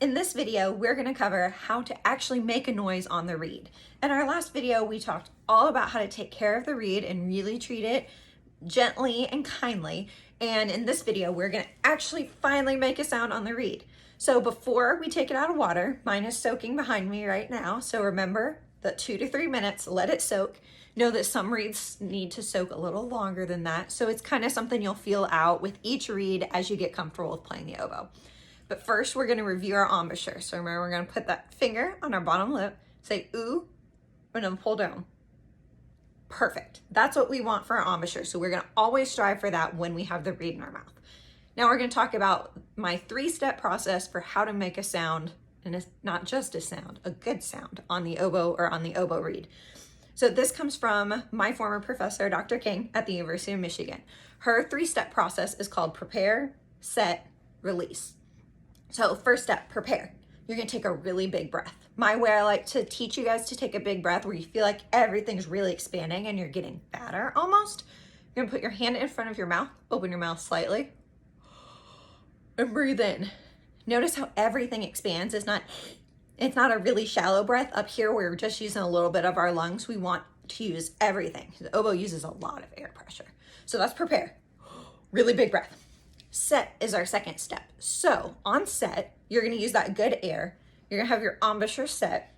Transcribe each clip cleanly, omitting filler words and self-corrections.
In this video, we're going to cover how to actually make a noise on the reed. In our last video, we talked all about how to take care of the reed and really treat it gently and kindly. And in this video, we're going to actually finally make a sound on the reed. So before we take it out of water, mine is soaking behind me right now. So remember the 2 to 3 minutes, let it soak. Know that some reeds need to soak a little longer than that. So it's kind of something you'll feel out with each reed as you get comfortable with playing the oboe. But first, we're going to review our embouchure. So remember, we're going to put that finger on our bottom lip, say ooh, and then pull down. Perfect. That's what we want for our embouchure. So we're going to always strive for that when we have the reed in our mouth. Now we're going to talk about my 3-step process for how to make a sound, and it's not just a sound, a good sound on the oboe or on the oboe reed. So this comes from my former professor, Dr. King at the University of Michigan. Her 3-step process is called prepare, set, release. So first step, prepare. You're gonna take a really big breath. My way, I like to teach you guys to take a big breath where you feel like everything's really expanding and you're getting fatter almost. You're gonna put your hand in front of your mouth, open your mouth slightly, and breathe in. Notice how everything expands. It's not a really shallow breath. Up here, we're just using a little bit of our lungs. We want to use everything. The oboe uses a lot of air pressure. So that's prepare. Really big breath. Set is our second step. So on set, you're going to use that good air. You're going to have your embouchure set.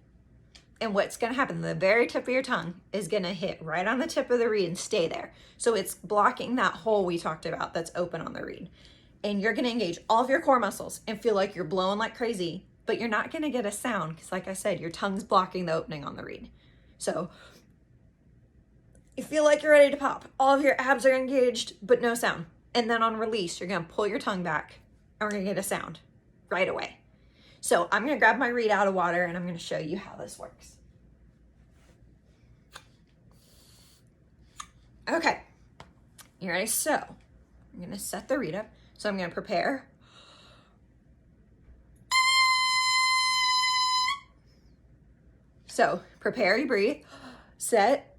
And what's going to happen, the very tip of your tongue is going to hit right on the tip of the reed and stay there. So it's blocking that hole we talked about that's open on the reed. And you're going to engage all of your core muscles and feel like you're blowing like crazy, but you're not going to get a sound because, like I said, your tongue's blocking the opening on the reed. So you feel like you're ready to pop. All of your abs are engaged, but no sound. And then on release, you're going to pull your tongue back and we're going to get a sound right away. So I'm going to grab my reed out of water and I'm going to show you how this works. Okay, you ready? So I'm going to set the reed up. So I'm going to prepare. So prepare, you breathe, set,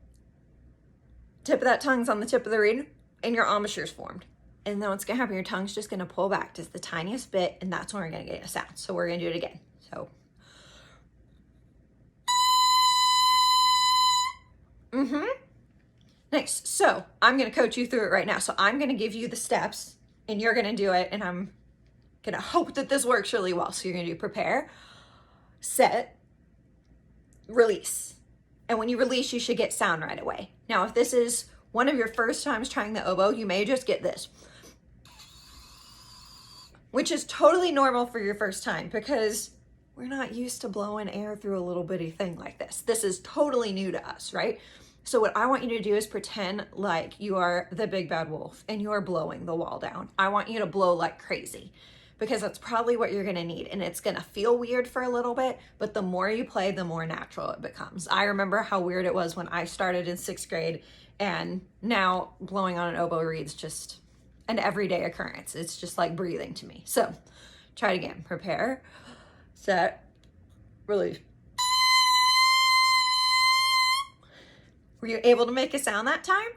tip of that tongue's on the tip of the reed and your embouchure's formed. And then what's gonna happen, your tongue's just gonna pull back just the tiniest bit, and that's when we're gonna get a sound. So we're gonna do it again. So. Nice. So I'm gonna coach you through it right now. So I'm gonna give you the steps, and you're gonna do it, and I'm gonna hope that this works really well. So you're gonna do prepare, set, release. And when you release, you should get sound right away. Now, if this is one of your first times trying the oboe, you may just get this, which is totally normal for your first time because we're not used to blowing air through a little bitty thing like this. This is totally new to us, right? So what I want you to do is pretend like you are the big bad wolf and you are blowing the wall down. I want you to blow like crazy because that's probably what you're gonna need. And it's gonna feel weird for a little bit, but the more you play, the more natural it becomes. I remember how weird it was when I started in 6th grade, and now blowing on an oboe reed's just an everyday occurrence. It's just like breathing to me. So try it again. Prepare, set, release. Were you able to make a sound that time?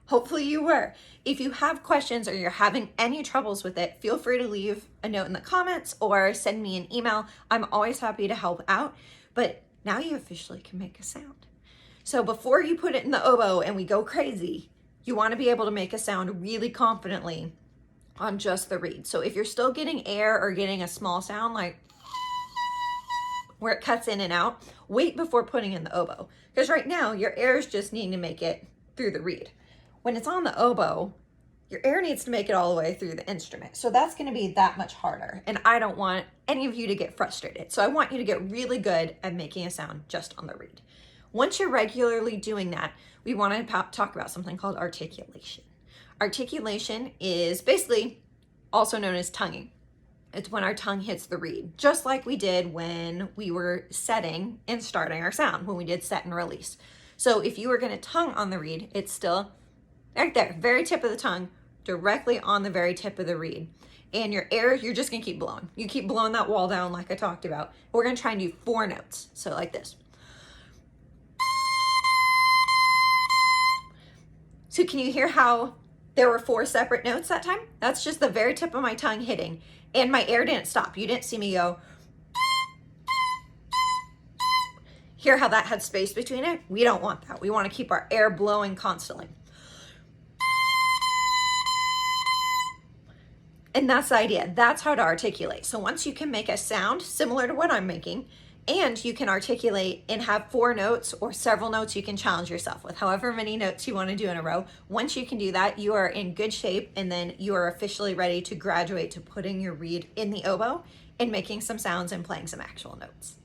Hopefully you were. If you have questions or you're having any troubles with it, feel free to leave a note in the comments or send me an email. I'm always happy to help out, but now you officially can make a sound. So before you put it in the oboe and we go crazy, you want to be able to make a sound really confidently on just the reed. So if you're still getting air or getting a small sound like where it cuts in and out, wait before putting in the oboe. Because right now your air is just needing to make it through the reed. When it's on the oboe, your air needs to make it all the way through the instrument. So that's going to be that much harder. And I don't want any of you to get frustrated. So I want you to get really good at making a sound just on the reed. Once you're regularly doing that, we want to talk about something called articulation. Articulation is basically also known as tonguing. It's when our tongue hits the reed, just like we did when we were setting and starting our sound, when we did set and release. So if you were going to tongue on the reed, it's still right there, very tip of the tongue, directly on the very tip of the reed. And your air, you're just going to keep blowing. You keep blowing that wall down like I talked about. We're going to try and do 4 notes. So like this. So can you hear how there were 4 separate notes that time? That's just the very tip of my tongue hitting. And my air didn't stop. You didn't see me go Hear how that had space between it? We don't want that. We want to keep our air blowing constantly. And that's the idea. That's how to articulate. So once you can make a sound similar to what I'm making, and you can articulate and have 4 notes or several notes you can challenge yourself with, however many notes you want to do in a row. Once you can do that, you are in good shape, and then you are officially ready to graduate to putting your reed in the oboe and making some sounds and playing some actual notes.